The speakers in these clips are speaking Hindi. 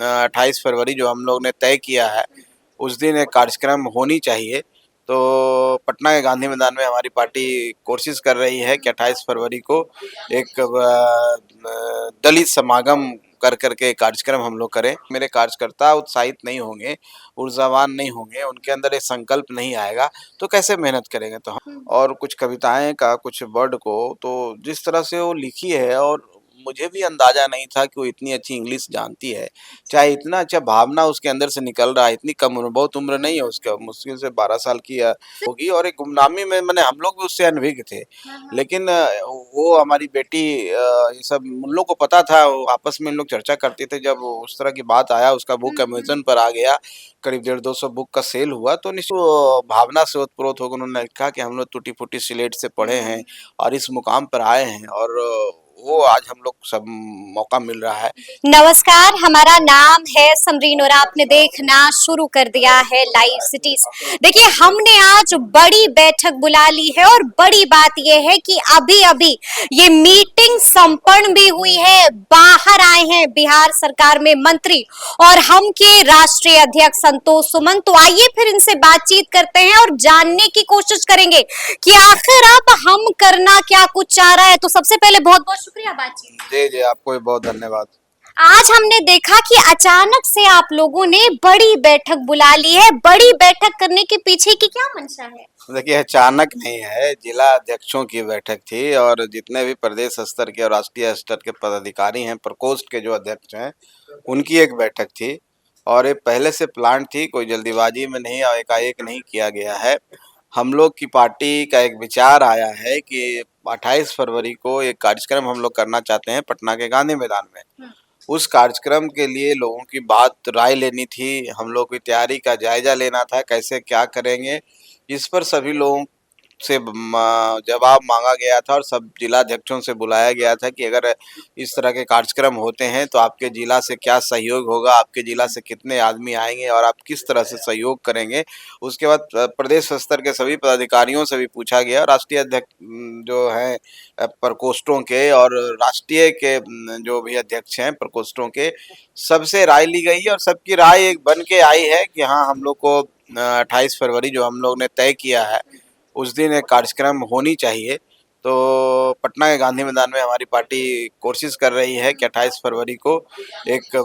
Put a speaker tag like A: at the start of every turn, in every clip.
A: 28 फरवरी जो हम लोग ने तय किया है, उस दिन एक कार्यक्रम होनी चाहिए। तो पटना के गांधी मैदान में हमारी पार्टी कोशिश कर रही है कि 28 फरवरी को एक दलित समागम कर करके कार्यक्रम हम लोग करें। मेरे कार्यकर्ता उत्साहित नहीं होंगे, ऊर्जावान नहीं होंगे, उनके अंदर एक संकल्प नहीं आएगा तो कैसे मेहनत करेंगे। तो हम और कुछ कविताएं का कुछ वर्ड को तो जिस तरह से वो लिखी है, और मुझे भी अंदाजा नहीं था कि वो इतनी अच्छी इंग्लिश जानती है, चाहे इतना अच्छा भावना उसके अंदर से निकल रहा है। इतनी कम उम्र, बहुत उम्र नहीं है उसका, मुश्किल से 12 साल की होगी, और एक गुमनामी में मैंने हम लोग भी उससे अनभिज्ञ थे। लेकिन वो हमारी बेटी ये सब उन लोग को पता था, वो आपस में इन लोग चर्चा करते थे। जब उस तरह की बात आया, उसका बुक अमेज़न पर आ गया, करीब 150 बुक का सेल हुआ, तो निश्चित भावना से ओतप्रोत होकर उन्होंने लिखा कि हम लोग टूटी-फूटी सिलेट से पढ़े हैं और इस मुकाम पर आए हैं, और वो आज हम लोग सब मौका मिल रहा है।
B: नमस्कार, हमारा नाम है समरीन और आपने देखना शुरू कर दिया है लाइव सिटीज। देखिए, हमने आज बड़ी बैठक बुला ली है और बड़ी बात यह है कि अभी अभी ये मीटिंग संपन्न भी हुई है। बाहर आए हैं बिहार सरकार में मंत्री और हम के राष्ट्रीय अध्यक्ष संतोष सुमन। तो आइए फिर इनसे बातचीत करते हैं और जानने की कोशिश करेंगे कि आखिर अब हम करना क्या कुछ चाह रहा है। तो सबसे पहले बहुत बहुत शुक्रिया बातचीत।
A: जी, आपको भी बहुत धन्यवाद।
B: आज हमने देखा कि अचानक से आप लोगों ने बड़ी बैठक बुला ली है। बड़ी बैठक करने के पीछे की क्या मंशा है?
A: देखिए, अचानक नहीं है, जिला अध्यक्षों की बैठक थी और जितने भी प्रदेश स्तर के और राष्ट्रीय स्तर के पदाधिकारी हैं, प्रकोष्ठ के जो अध्यक्ष हैं, उनकी एक बैठक थी। और ये पहले से प्लान थी, कोई जल्दीबाजी में नहीं और एकाएक नहीं किया गया है। हम लोग की पार्टी का एक विचार आया है कि 28 फरवरी को एक कार्यक्रम हम लोग करना चाहते हैं पटना के गांधी मैदान में। उस कार्यक्रम के लिए लोगों की बात राय लेनी थी, हम लोग की तैयारी का जायजा लेना था, कैसे क्या करेंगे। इस पर सभी लोगों से जवाब मांगा गया था और सब जिला अध्यक्षों से बुलाया गया था कि अगर इस तरह के कार्यक्रम होते हैं तो आपके जिला से क्या सहयोग होगा, आपके जिला से कितने आदमी आएंगे और आप किस तरह से सहयोग करेंगे। उसके बाद प्रदेश स्तर के सभी पदाधिकारियों से भी पूछा गया, राष्ट्रीय अध्यक्ष जो हैं प्रकोष्ठों के और राष्ट्रीय के जो भी अध्यक्ष हैं प्रकोष्ठों के, सबसे राय ली गई और सबकी राय एक बन के आई है कि हाँ, हम लोग को 28 फरवरी जो हम लोग ने तय किया है, उस दिन एक कार्यक्रम होनी चाहिए। तो पटना के गांधी मैदान में हमारी पार्टी कोशिश कर रही है कि 28 फरवरी को एक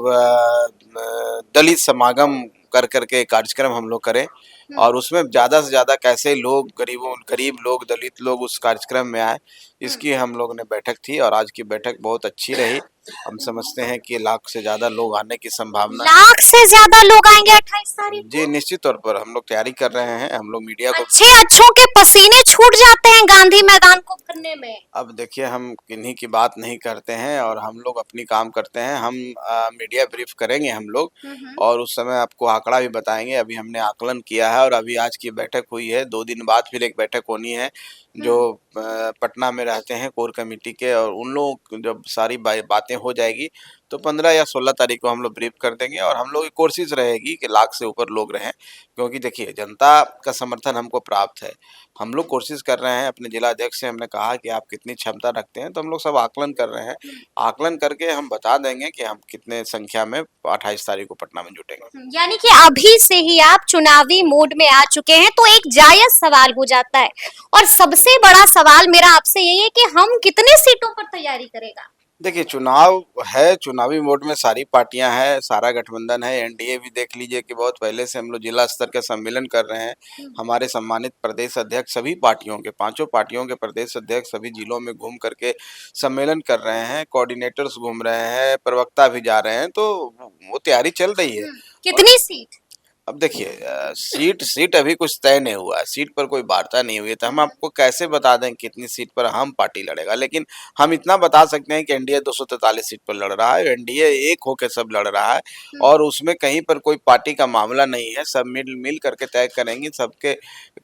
A: दलित समागम कर करके कार्यक्रम हम लोग करें, और उसमें ज़्यादा से ज़्यादा कैसे लोग गरीब लोग, दलित लोग उस कार्यक्रम में आए, इसकी हम लोग ने बैठक थी और आज की बैठक बहुत अच्छी रही। हम समझते हैं कि लाख से ज़्यादा लोग आने की संभावना है।
B: लाख से ज्यादा लोग आएंगे 28 तारीख
A: जी,
B: को?
A: निश्चित तौर पर हम लोग तैयारी कर रहे हैं, हम लोग मीडिया को
B: अच्छे अच्छों के पसीने छूट जाते हैं गांधी मैदान को भरने में।
A: अब देखिए, हम किन्हीं की बात नहीं करते हैं और हम लोग अपनी काम करते हैं। हम मीडिया ब्रीफ करेंगे हम लोग, और उस समय आपको आंकड़ा भी बताएंगे। अभी हमने आकलन किया है और अभी आज की बैठक हुई है, 2 दिन बाद फिर एक बैठक होनी है जो पटना में रहते हैं कोर कमेटी के, और उन लोग जब सारी बातें हो जाएगी तो 15 या 16 तारीख को हम लोग ब्रीफ कर देंगे। और हम लोग की कोशिश रहेगी कि लाख से ऊपर लोग रहें, क्योंकि देखिए जनता का समर्थन हमको प्राप्त है। हम लोग कोशिश कर रहे हैं, अपने जिला अध्यक्ष से हमने कहा कि आप कितनी क्षमता रखते हैं, तो हम लोग सब आकलन कर रहे हैं। आकलन करके हम बता देंगे कि हम कितने संख्या में 28 तारीख को पटना में जुटेंगे।
B: यानी कि अभी से ही आप चुनावी मोड में आ चुके हैं। तो एक जायज सवाल हो जाता है और सबसे बड़ा सवाल मेरा आपसे यही है कि हम कितने सीटों पर तैयारी करेगा?
A: देखिए, चुनाव है, चुनावी मोड में सारी पार्टियां हैं, सारा गठबंधन है। एनडीए भी देख लीजिए कि बहुत पहले से हम लोग जिला स्तर का सम्मेलन कर रहे हैं। हमारे सम्मानित प्रदेश अध्यक्ष सभी पार्टियों के, पांचों पार्टियों के प्रदेश अध्यक्ष सभी जिलों में घूम करके सम्मेलन कर रहे हैं, कोऑर्डिनेटर्स घूम रहे हैं, प्रवक्ता भी जा रहे हैं, तो वो तैयारी चल रही है।
B: कितनी सीट?
A: अब देखिए, सीट अभी कुछ तय नहीं हुआ है, सीट पर कोई वार्ता नहीं हुई है, तो हम आपको कैसे बता दें कितनी सीट पर हम पार्टी लड़ेगा। लेकिन हम इतना बता सकते हैं कि एनडीए 243 सीट पर लड़ रहा है, एनडीए एक होकर सब लड़ रहा है, और उसमें कहीं पर कोई पार्टी का मामला नहीं है। सब मिल करके तय करेंगे, सबके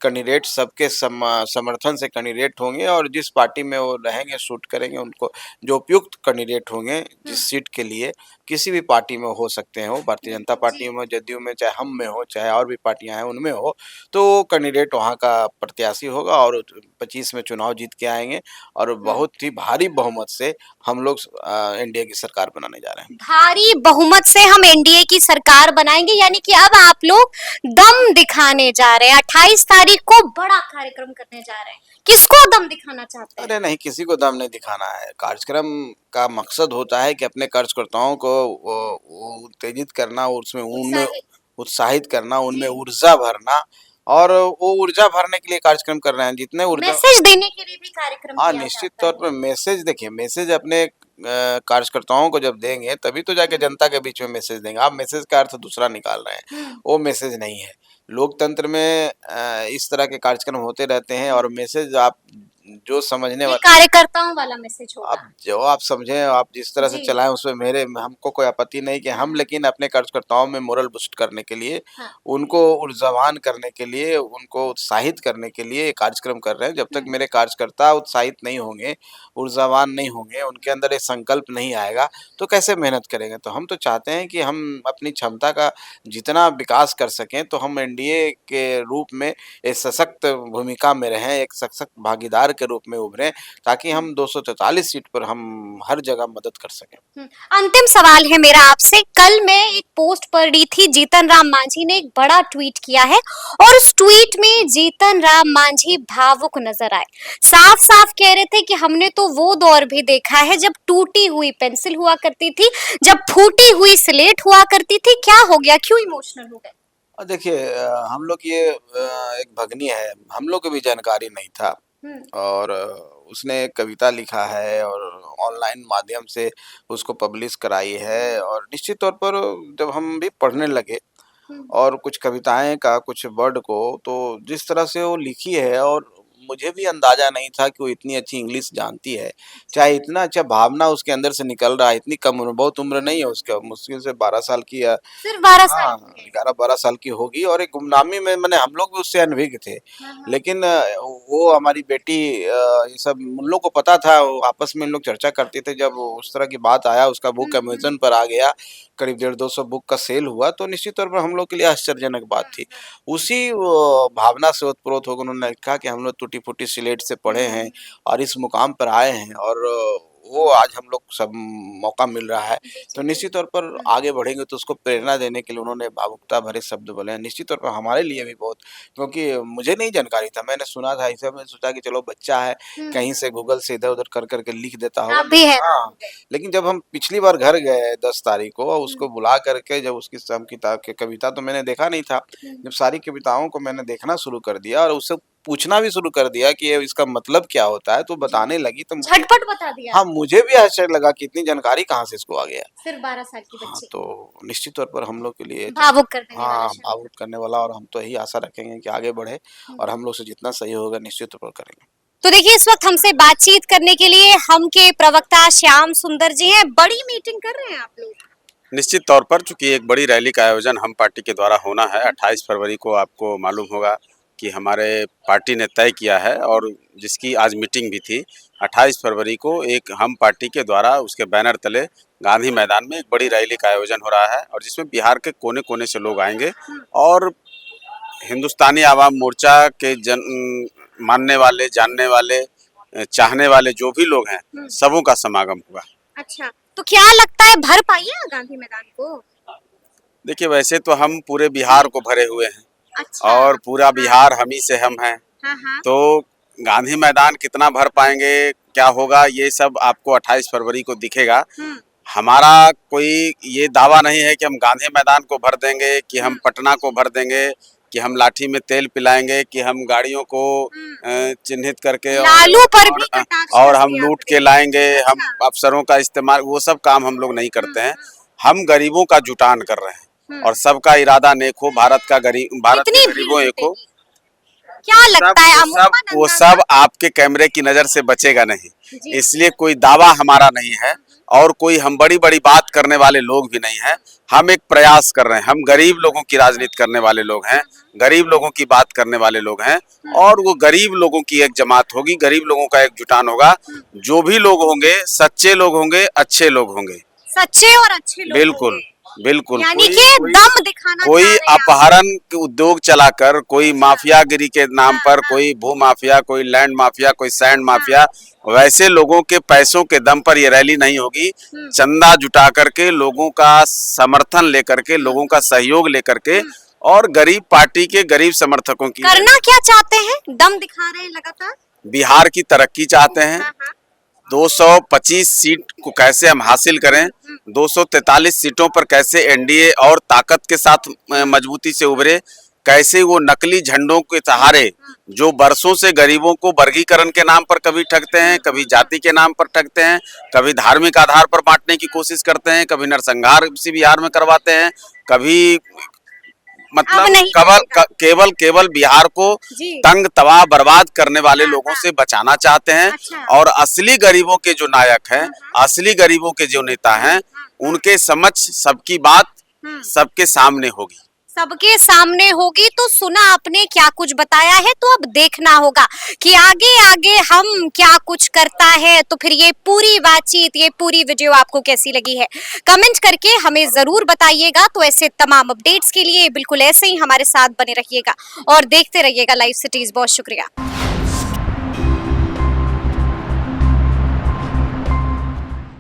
A: कैंडिडेट सबके समर्थन से कैंडिडेट होंगे, और जिस पार्टी में वो रहेंगे शूट करेंगे, उनको जो उपयुक्त कैंडिडेट होंगे जिस सीट के लिए, किसी भी पार्टी में हो सकते हैं, वो भारतीय जनता पार्टी में, जदयू में, चाहे हम में हो, हो, चाहे और भी पार्टियां हैं उनमें हो, तो वो कैंडिडेट वहाँ का प्रत्याशी होगा और 25 में चुनाव जीत के आएंगे और बहुत ही भारी बहुमत से हम लोग एनडीए की सरकार बनाने जा रहे हैं।
B: भारी बहुमत से हम एनडीए की सरकार बनाएंगे, यानी कि अब आप लोग दम दिखाने जा रहे हैं। 28 तारीख को बड़ा कार्यक्रम करने जा रहे हैं। किसको दम दिखाना चाहते हैं?
A: अरे नहीं, किसी को दम नहीं दिखाना है। कार्यक्रम का मकसद होता है कि अपने कार्यकर्ताओं को वो उत्तेजित करना, उसमें उनमें
B: उत्साहित।
A: उत्साहित करना, उनमें
B: जी।
A: ऊर्जा भरना और वो ऊर्जा भरने के लिए कार्यक्रम कर रहे हैं। जितने ऊर्जा
B: मैसेज देने के लिए भी कार्यक्रम
A: हाँ,
B: किया
A: निश्चित
B: जाता
A: तौर
B: है।
A: पर मैसेज देखिए, मैसेज अपने कार्यकर्ताओं को जब देंगे तभी तो जाके जनता के बीच में मैसेज देंगे। आप मैसेज का अर्थ दूसरा निकाल रहे हैं,
B: हम्म।
A: वो मैसेज नहीं है। लोकतंत्र में इस तरह के कार्यक्रम होते रहते हैं और मैसेज आप जो समझने
B: ये
A: वाला
B: कार्यकर्ताओं वाला मैसेज होगा।
A: आप जो आप समझें, आप जिस तरह से
B: जी।
A: चलाएँ उसमें हमको कोई आपत्ति नहीं कि हम लेकिन अपने कार्यकर्ताओं में मोरल बूस्ट करने के लिए,
B: हाँ।
A: उनको ऊर्जावान करने के लिए, उनको उत्साहित करने के लिए ये कार्यक्रम कर रहे हैं। जब तक मेरे कार्यकर्ता उत्साहित नहीं होंगे, ऊर्जावान नहीं होंगे, उनके अंदर एक संकल्प नहीं आएगा, तो कैसे मेहनत करेंगे? तो हम तो चाहते हैं कि हम अपनी क्षमता का जितना विकास कर सकें, तो हम एनडीए के रूप में एक सशक्त भूमिका में रहें, एक सशक्त भागीदार के रूप में उभरें, ताकि हम 244 सीट पर हम हर जगह मदद कर सकें।
B: अंतिम सवाल है मेरा आपसे। कल मैं एक पोस्ट पढ़ी थी, जीतन राम मांझी ने एक बड़ा ट्वीट किया है और उस ट्वीट में जीतन राम मांझी भावुक नजर आए। साफ साफ कह रहे थे कि हमने तो वो दौर भी देखा है जब टूटी हुई पेंसिल हुआ करती थी, जब फूटी हुई स्लेट हुआ करती थी। क्या हो गया, क्यों इमोशनल हो गए?
A: देखिए, हम लोग ये एक भगनी है, हम लोग को भी जानकारी नहीं था और उसने एक कविता लिखा है और ऑनलाइन माध्यम से उसको पब्लिश कराई है और निश्चित तौर पर जब हम भी पढ़ने लगे और कुछ कविताएं का कुछ वर्ड को, तो जिस तरह से वो लिखी है और मुझे भी अंदाजा नहीं था कि वो इतनी अच्छी इंग्लिश जानती है, चाहे इतना अच्छा भावना उसके अंदर से निकल रहा है। इतनी कम उम्र, बहुत उम्र नहीं है उसका, मुश्किल से 12 साल की या
B: सिर्फ 12 साल
A: हाँ,
B: की है।
A: 11-12 साल की होगी और एक गुमनामी में मैंने हम लोग भी उससे अनभिज्ञ थे। लेकिन वो हमारी बेटी ये सब उन लोग को पता था, वो आपस में इन लोग चर्चा करते थे। जब उस तरह की बात आया, उसका बुक अमेज़न पर आ गया, करीब 150 बुक का सेल हुआ, तो निश्चित तौर पर हम लोग के लिए आश्चर्यजनक बात थी। उसी भावना से ओतप्रोत होकर उन्होंने कहा कि हम लोग टूटी-फूटी स्लेट से पढ़े हैं और इस मुकाम पर आए हैं और वो आज हम लोग सब मौका मिल रहा है। तो निश्चित तौर पर आगे बढ़ेंगे, तो उसको प्रेरणा देने के लिए उन्होंने भावुकता भरे शब्द बोले हैं। निश्चित तौर पर हमारे लिए भी बहुत, क्योंकि मुझे नहीं जानकारी था, मैंने सुना था ऐसा, मैंने सोचा कि चलो बच्चा है, कहीं से गूगल से इधर-उधर कर के लिख देता होगा।
B: आप भी है।
A: हाँ, लेकिन जब हम पिछली बार घर गए 10 तारीख को, उसको बुला करके जब उसकी सब किताब की कविता तो मैंने देखा नहीं था। जब सारी कविताओं को मैंने देखना शुरू कर दिया और उससे पूछना भी शुरू कर दिया कि ये इसका मतलब क्या होता है, तो बताने लगी तो मुझे
B: झटपट बता दिया।
A: हाँ, मुझे भी आश्चर्य लगा कि इतनी जानकारी कहाँ से इसको आ गया।
B: सिर्फ 12 साल की
A: हाँ,
B: बच्ची।
A: तो निश्चित तौर पर हम लोग के लिए
B: भावुक कर देने वाला
A: हाँ,
B: शब्द।
A: भावुक करने वाला और हम तो यही आशा रखेंगे कि आगे बढ़े और हम लोग से जितना सही होगा निश्चित तौर पर करेंगे।
B: तो देखिए, इस वक्त हमसे बातचीत करने के लिए हम के प्रवक्ता श्याम सुंदर जी हैं। बड़ी मीटिंग कर रहे हैं आप लोग।
C: निश्चित तौर पर चूंकि एक बड़ी रैली का आयोजन हम पार्टी के द्वारा होना है 28 फरवरी को, आपको मालूम होगा कि हमारे पार्टी ने तय किया है और जिसकी आज मीटिंग भी थी। 28 फरवरी को एक हम पार्टी के द्वारा उसके बैनर तले गांधी मैदान में एक बड़ी रैली का आयोजन हो रहा है और जिसमें बिहार के कोने कोने से लोग आएंगे और हिंदुस्तानी आवाम मोर्चा के मानने वाले, जानने वाले, चाहने वाले जो भी लोग हैं, सबों का समागम होगा।
B: अच्छा, तो क्या लगता है, भर पाइए गांधी मैदान को?
C: देखिए, वैसे तो हम पूरे बिहार को भरे हुए हैं।
B: अच्छा।
C: और पूरा बिहार हम ही से हम हैं,
B: हाँ।
C: तो गांधी मैदान कितना भर पाएंगे, क्या होगा, ये सब आपको 28 फरवरी को दिखेगा। हमारा कोई ये दावा नहीं है कि हम गांधी मैदान को भर देंगे, कि हम पटना को भर देंगे, कि हम लाठी में तेल पिलाएंगे, कि हम गाड़ियों को चिन्हित करके
B: लालू पर भी कटाक्ष
C: और
B: कर
C: हम
B: दिया
C: लूट के लाएंगे, हम अफसरों का इस्तेमाल, वो सब काम हम लोग नहीं करते हैं। हम गरीबों का जुटान कर रहे हैं और सबका इरादा नेक हो, भारत के गरीबों एक हो।
B: क्या लगता है,
C: वो सब आपके कैमरे की नजर से बचेगा नहीं, इसलिए कोई दावा हमारा नहीं है और कोई हम बड़ी बड़ी बात करने वाले लोग भी नहीं हैं। हम एक प्रयास कर रहे हैं, हम गरीब लोगों की राजनीति करने वाले लोग हैं, गरीब लोगों की बात करने वाले लोग हैं और वो गरीब लोगों की एक जमात होगी, गरीब लोगों का एक जुटान होगा। जो भी लोग होंगे, सच्चे लोग होंगे, अच्छे लोग होंगे,
B: सच्चे और अच्छे लोग
C: बिल्कुल।
B: होंगे।
C: बिल्कुल
B: यानी
C: कोई
B: कि
C: कोई
B: दम दिखाना
C: कोई
B: चाह रहे हैं आप।
C: अपहरण के उद्योग चलाकर, कोई माफियागिरी के नाम पर,
B: हाँ।
C: कोई भू माफिया, कोई लैंड माफिया, कोई सैंड
B: हाँ।
C: माफिया, वैसे लोगों के पैसों के दम पर ये रैली नहीं होगी। चंदा जुटा करके, लोगों का समर्थन लेकर के, लोगों का सहयोग लेकर के, और गरीब पार्टी के गरीब समर्थकों की
B: करना क्या चाहते हैं? दम दिखा रहे हैं लगातार।
C: बिहार की तरक्की चाहते हैं।
B: हाँ, हाँ।
C: 225 सीट को कैसे हम हासिल करें, 243 सीटों पर कैसे एनडीए और ताकत के साथ मजबूती से उभरे, कैसे वो नकली झंडों के सहारे जो बरसों से गरीबों को वर्गीकरण के नाम पर कभी ठगते हैं, कभी जाति के नाम पर ठगते हैं, कभी धार्मिक आधार पर बांटने की कोशिश करते हैं, कभी नरसंहार इसी बिहार में करवाते हैं, कभी
B: अब
C: मतलब
B: नहीं
C: केवल केवल बिहार को
B: जी।
C: तंग तबाह बर्बाद करने वाले
B: हाँ,
C: लोगों
B: हाँ।
C: से बचाना चाहते हैं।
B: अच्छा।
C: और असली गरीबों के जो नायक हैं, असली गरीबों के जो नेता हैं, उनके समक्ष सबकी बात सबके सामने होगी।
B: सबके सामने होगी। तो सुना आपने क्या कुछ बताया है, तो अब देखना होगा कि आगे आगे हम क्या कुछ करता है। तो फिर ये पूरी बातचीत, ये पूरी वीडियो आपको कैसी लगी है, कमेंट करके हमें जरूर बताइएगा। तो ऐसे तमाम अपडेट्स के लिए बिल्कुल ऐसे ही हमारे साथ बने रहिएगा और देखते रहिएगा लाइव सिटीज। बहुत शुक्रिया।